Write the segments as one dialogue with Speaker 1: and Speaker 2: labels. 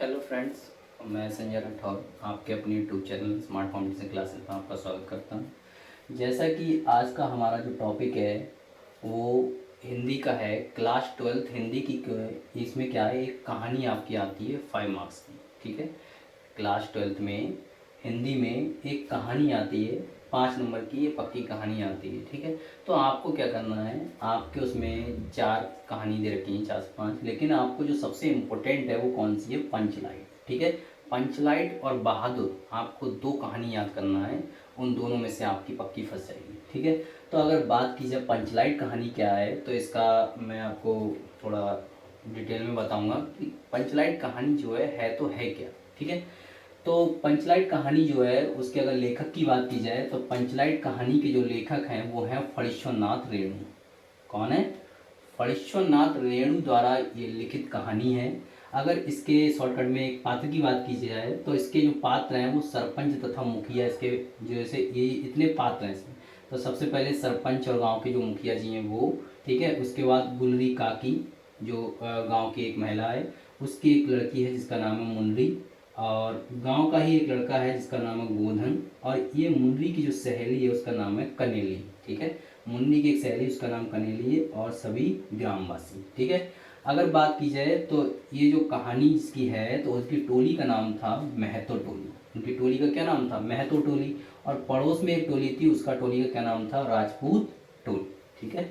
Speaker 1: Hello friends, मैं संजय राठौर आपके अपने YouTube channel smart foundation classes में आपका स्वागत करता हूं। जैसा कि आज का हमारा जो टॉपिक है वो हिंदी का है। क्लास 12th हिंदी की इसमें क्या है, एक कहानी आपकी आती है 5 मार्क्स की। ठीक है, क्लास 12th में हिंदी में एक कहानी आती है 5 नंबर की, ये पक्की कहानी आती है। ठीक है, तो आपको क्या करना है, आपके उसमें 4 कहानी दे रखी हैं, 4 से 5, लेकिन आपको जो सबसे इम्पोर्टेंट है वो कौन सी है, पंचलाइट। ठीक है, पंचलाइट और बहादुर, आपको 2 कहानी याद करना है, उन दोनों में से आपकी पक्की फंस जाएगी। ठीक है, तो अगर बात की जाए पंचलाइट कहानी क्या है, तो इसका मैं आपको थोड़ा डिटेल में बताऊंगा कि पंचलाइट कहानी जो है तो है क्या। ठीक है, तो पंचलाइट कहानी जो है उसके अगर लेखक की बात की जाए तो पंचलाइट कहानी के जो लेखक हैं वो हैं फणीश्वरनाथ रेणु। कौन है? फणीश्वरनाथ रेणु द्वारा ये लिखित कहानी है। अगर इसके शॉर्टकट में एक पात्र की बात की जाए तो इसके जो पात्र हैं वो सरपंच तथा मुखिया, इसके जैसे ये इतने पात्र हैं इसमें। तो सबसे पहले सरपंच और गांव के जो मुखिया जी हैं वो, ठीक है, उसके बाद गुलरी काकी जो गांव की एक महिला है, उसकी एक लड़की है जिसका नाम है मुनरी, और गांव का ही एक लड़का है जिसका नाम है गोधन, और ये मुनरी की जो सहेली है उसका नाम है कनेली। ठीक है, मुन्नी की एक सहेली, उसका नाम कनेली है, और सभी ग्रामवासी। ठीक है, अगर बात की जाए तो ये जो कहानी इसकी है तो उसकी टोली का नाम था महतो टोली। उनकी टोली का क्या नाम था? महतो टोली। और पड़ोस में एक टोली थी, उसका टोली का क्या नाम था? राजपूत टोली। ठीक है,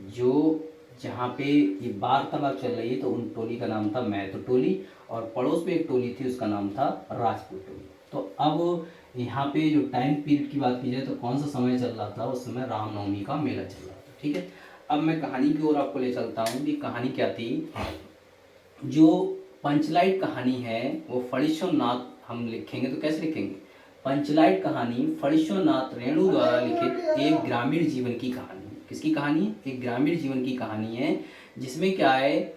Speaker 1: जो जहाँ पे ये वार्तालाप चल रही है तो उन टोली का नाम था महतो टोली, और पड़ोस में एक टोली थी उसका नाम था राजपूत टोली। तो अब यहाँ पे जो टाइम पीरियड की बात की जाए तो कौन सा समय चल रहा था? उस समय रामनवमी का मेला चल रहा था। ठीक है, अब मैं कहानी की ओर आपको ले चलता हूँ कि कहानी क्या थी। जो पंचलाइट कहानी है वो फणीश्वरनाथ, हम लिखेंगे तो कैसे लिखेंगे? पंचलाइट कहानी फणीश्वरनाथ रेणु द्वारा लिखित एक ग्रामीण जीवन की कहानी है। किसकी कहानी है? एक ग्रामीण जीवन की कहानी है, जिसमें क्या है,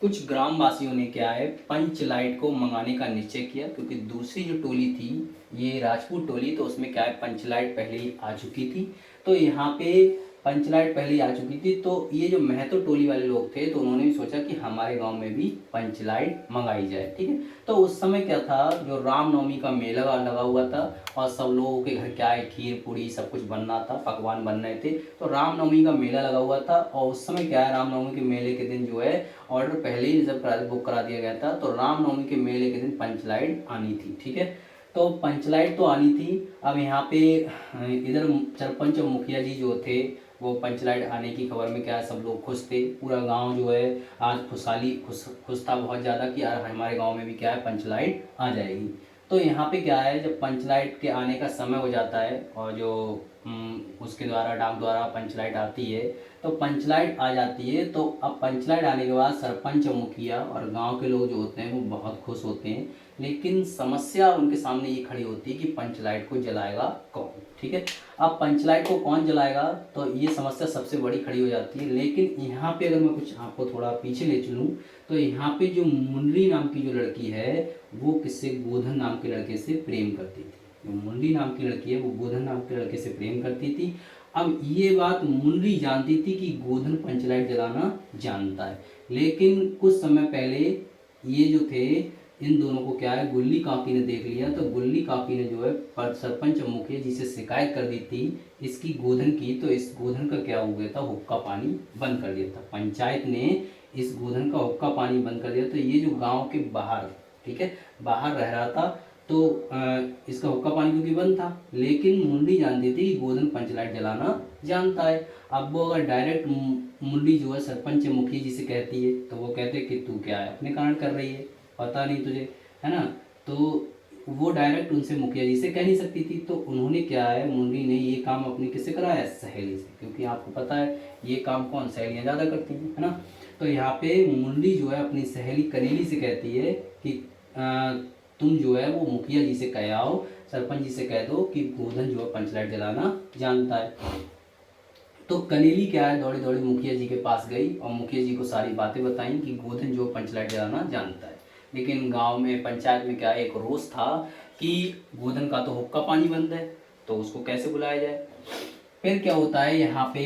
Speaker 1: कुछ ग्रामवासियों ने क्या है, पंचलाइट को मंगाने का निश्चय किया, क्योंकि दूसरी जो टोली थी ये राजपूत टोली, तो उसमें क्या है, पंचलाइट पहले ही आ चुकी थी। तो यहाँ पे पंचलाइट पहले ही आ चुकी थी, तो ये जो महतो टोली वाले लोग थे तो उन्होंने भी सोचा कि हमारे गांव में भी पंचलाइट मंगाई जाए। ठीक है, तो उस समय क्या था, जो रामनवमी का मेला लगा हुआ था और सब लोगों के घर क्या है, खीर पूड़ी सब कुछ बनना था, पकवान बन रहे थे, तो रामनवमी का मेला लगा हुआ था। और उस समय क्या है, रामनवमी के मेले के दिन जो है ऑर्डर पहले ही रिजर्व बुक करा दिया गया था, तो रामनवमी के मेले के दिन पंचलाइट आनी थी। ठीक है, तो पंचलाइट तो आनी थी। अब यहाँ पे इधर सरपंच और मुखिया जी जो थे वो पंचलाइट आने की खबर में क्या है, सब लोग खुश थे, पूरा गांव जो है आज खुश था बहुत ज़्यादा कि यार हमारे गांव में भी क्या है, पंचलाइट आ जाएगी। तो यहाँ पे क्या है, जब पंचलाइट के आने का समय हो जाता है और जो उसके द्वारा डाक द्वारा पंचलाइट आती है, तो पंचलाइट आ जाती है, तो अब पंचलाइट आने के बाद सरपंच और मुखिया और गांव के लोग जो होते हैं वो बहुत खुश होते हैं। लेकिन समस्या उनके सामने ये खड़ी होती है कि पंचलाइट को जलाएगा कौन। ठीक है, अब पंचलाइट को कौन जलाएगा, तो ये समस्या सबसे बड़ी खड़ी हो जाती है। लेकिन यहाँ पे अगर मैं कुछ आपको थोड़ा पीछे ले चलूँ तो यहाँ पे जो मुनरी नाम की जो लड़की है वो किससे, गोधन नाम के लड़के से प्रेम करती थी। जो मुनरी नाम की लड़की है वो गोधन नाम के लड़के से प्रेम करती थी। अब ये बात मुनरी जानती थी कि गोधन पंचलाइट जलाना जानता है, लेकिन कुछ समय पहले ये जो थे, इन दोनों को क्या है, गुल्ली काकी ने देख लिया, तो गुल्ली काकी ने जो है सरपंच और मुखिया जी से शिकायत कर दी थी इसकी, गोधन की। तो इस गोधन का क्या हो गया था, हुक्का पानी बंद कर दिया था। पंचायत ने इस गोधन का हुक्का पानी बंद कर दिया। तो ये जो गांव के बाहर, ठीक है, बाहर रह रहा था, तो इसका हुक्का पानी क्योंकि बंद था, लेकिन मुंडी जानती थी कि गोधन पंचलाइट जलाना जानता है। अब वो अगर डायरेक्ट मुंडी जो है सरपंच या मुखिया जी से कहती है तो वो कहते कि तू क्या है अपने कारण कर रही है, पता नहीं तुझे, है ना। तो वो डायरेक्ट उनसे मुखिया जी से कह नहीं सकती थी, तो उन्होंने क्या है, मुंडी ने ये काम अपनी किससे कराया, सहेली से, क्योंकि आपको पता है ये काम कौन, सहेलियाँ ज़्यादा करती हैं, है ना। तो यहाँ पे मुंडी जो है अपनी सहेली कनेली से कहती है कि तुम जो है वो मुखिया जी से कह आओ, सरपंच जी से कह दो कि गोधन जो है पंचलाइट जलाना जानता है। तो कनेली क्या है, दौड़ी दौड़ी मुखिया जी के पास गई और मुखिया जी को सारी बातें बताई कि गोधन जो पंचलाइट जलाना जानता है। लेकिन गांव में, पंचायत में क्या है, एक रोष था कि गोधन का तो हुक्का पानी बंद है, तो उसको कैसे बुलाया जाए। फिर क्या होता है यहाँ पे,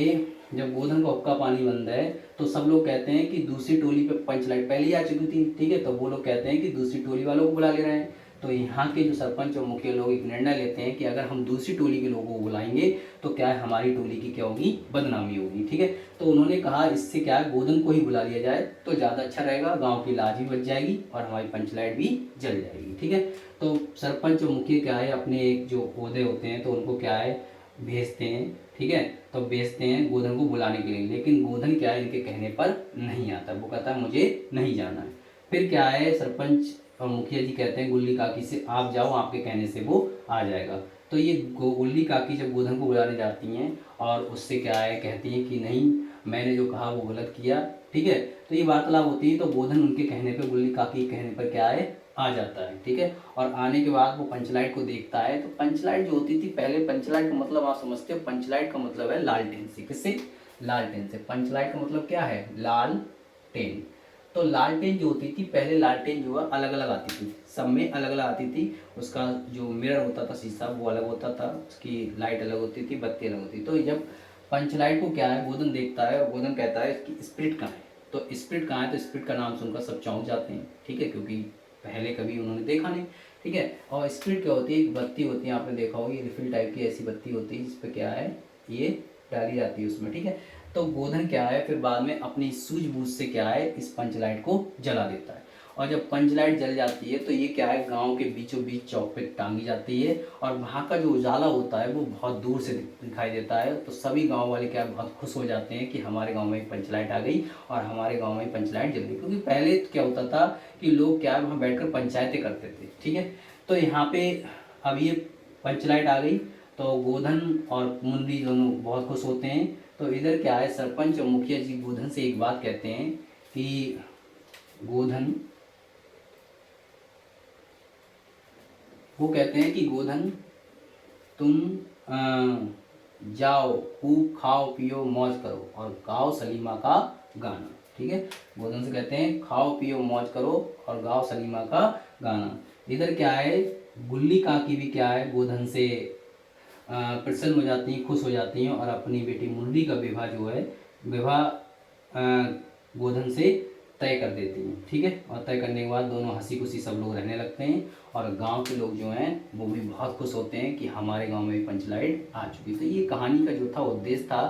Speaker 1: जब गोधन का हुक्का पानी बंद है तो सब लोग कहते हैं कि दूसरी टोली पे पंचलाइट पहले ही आ चुकी थी, ठीक है, तो वो लोग कहते हैं कि दूसरी टोली वालों को बुला ले रहे हैं। तो यहाँ के जो सरपंच और मुखिया लोग एक निर्णय लेते हैं कि अगर हम दूसरी टोली के लोगों को बुलाएंगे तो क्या है, हमारी टोली की क्या होगी, बदनामी होगी, ठीक है। तो उन्होंने कहा इससे क्या है, गोधन को ही बुला लिया जाए तो ज़्यादा अच्छा रहेगा, गाँव की लाज भी बच जाएगी और हमारी पंचलाइट भी जल जाएगी, ठीक है। तो सरपंच और मुखिया क्या है, अपने एक जो ओहदे होते हैं तो उनको क्या है, भेजते हैं, ठीक है। तो भेजते हैं गोधन को बुलाने के लिए, लेकिन गोधन क्या है, इनके कहने पर नहीं आता, वो कहता है मुझे नहीं जाना है। फिर क्या है, सरपंच और मुखिया जी कहते हैं गुल्ली काकी से आप जाओ, आपके कहने से वो आ जाएगा। तो ये गुल्ली काकी जब गोधन को बुलाने जाती हैं और उससे क्या है, कहती हैं कि नहीं, मैंने जो कहा वो गलत किया, ठीक है। तो ये वार्तालाप होती है, तो गोधन उनके कहने पर, गुल्ली काकी के कहने पर क्या है, आ जाता है, ठीक है। और आने के बाद वो पंचलाइट को देखता है, तो पंचलाइट जो होती थी पहले, पंचलाइट का मतलब आप समझते हो, पंचलाइट का मतलब है लालटेन से। किससे, लालटेन से। पंचलाइट का मतलब क्या है, लालटेन। तो लालटेन जो होती थी पहले, लालटेन जो है अलग अलग आती थी, सब में अलग अलग आती थी, उसका जो मिरर होता था, शीशा, वो अलग होता था, उसकी लाइट अलग होती थी, बत्ती अलग होती थी। तो जब पंचलाइट को क्या है, गोधन देखता है और गोधन कहता है इसकी स्प्रिट कहाँ है। तो स्प्रिट कहाँ है, तो स्प्रिट का नाम सुनकर सब चौंक जाते हैं, ठीक है, क्योंकि पहले कभी उन्होंने देखा नहीं, ठीक है। और स्प्रिट क्या होती है, एक बत्ती होती है, आपने देखा होगी, रिफिल टाइप की ऐसी बत्ती होती है, जिस पे क्या है, ये डाली जाती है उसमें, ठीक है। तो गोधन क्या है, फिर बाद में अपनी सूझबूझ से क्या है, इस पंचलाइट को जला देता है। और जब पंचलाइट जल जाती है तो ये क्या है, गांव के बीचों बीच चौक पे टांगी जाती है, और वहाँ का जो उजाला होता है वो बहुत दूर से दिखाई देता है। तो सभी गांव वाले क्या है, बहुत खुश हो जाते हैं कि हमारे गांव में पंचलाइट आ गई और हमारे गांव में पंचलाइट जल गई। क्योंकि पहले क्या होता था कि लोग क्या है, वहाँ बैठकर पंचायतें करते थे, ठीक है। तो यहाँ पे अब ये पंचलाइट आ गई तो गोधन और मुन्नी दोनों बहुत खुश होते हैं। तो इधर क्या है, सरपंच और मुखिया जी गोधन से एक बात कहते हैं कि गोधन, वो कहते हैं कि गोधन तुम जाओ, खूब खाओ पियो मौज करो और गाओ सलीमा का गाना, ठीक है। गोधन से कहते हैं खाओ पियो मौज करो और गाओ सलीमा का गाना। इधर क्या है, गुल्ली काकी भी क्या है, गोधन से प्रसन्न हो जाती हैं, खुश हो जाती हैं और अपनी बेटी मुरली का विवाह जो है, विवाह गोधन से तय कर देती हैं, ठीक है। और तय करने के बाद दोनों हंसी खुशी सब लोग रहने लगते हैं और गांव के लोग जो हैं वो भी बहुत खुश होते हैं कि हमारे गांव में भी पंचलाइट आ चुकी। तो ये कहानी का जो था उद्देश्य था,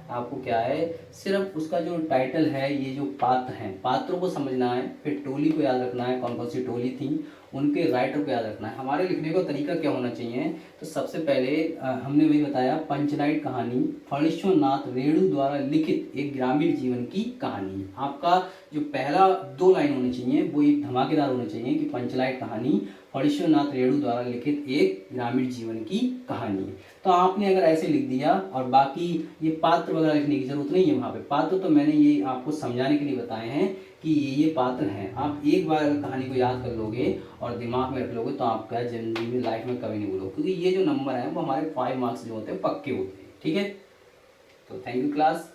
Speaker 1: आपको क्या है, सिर्फ उसका जो टाइटल है, ये जो पात्र हैं, पात्रों को समझना है, फिर टोली को याद रखना है, कौन कौन सी टोली थी, उनके राइटर को याद रखना है। हमारे लिखने का तरीका क्या होना चाहिए, तो सबसे पहले हमने वही बताया, पंचलाइट कहानी फणीश्वरनाथ रेणु द्वारा लिखित एक ग्रामीण जीवन की कहानी। आपका जो पहला 2 लाइन होनी चाहिए वो एक धमाकेदार होनी चाहिए कि पंचलाइट कहानी फणीश्वरनाथ रेणु द्वारा लिखित एक ग्रामीण जीवन की कहानी है। तो आपने अगर ऐसे लिख दिया, और बाकी ये पात्र वगैरह लिखने की जरूरत नहीं है, वहाँ पे पात्र तो मैंने ये आपको समझाने के लिए बताए हैं कि ये पात्र हैं। आप एक बार अगर कहानी को याद कर लोगे और दिमाग में रख लोगे तो आपका जिंदगी में, लाइफ में कभी नहीं भूलोगे, क्योंकि ये जो नंबर है वो हमारे 5 मार्क्स जो होते हैं पक्के होते हैं, ठीक है। तो थैंक यू क्लास।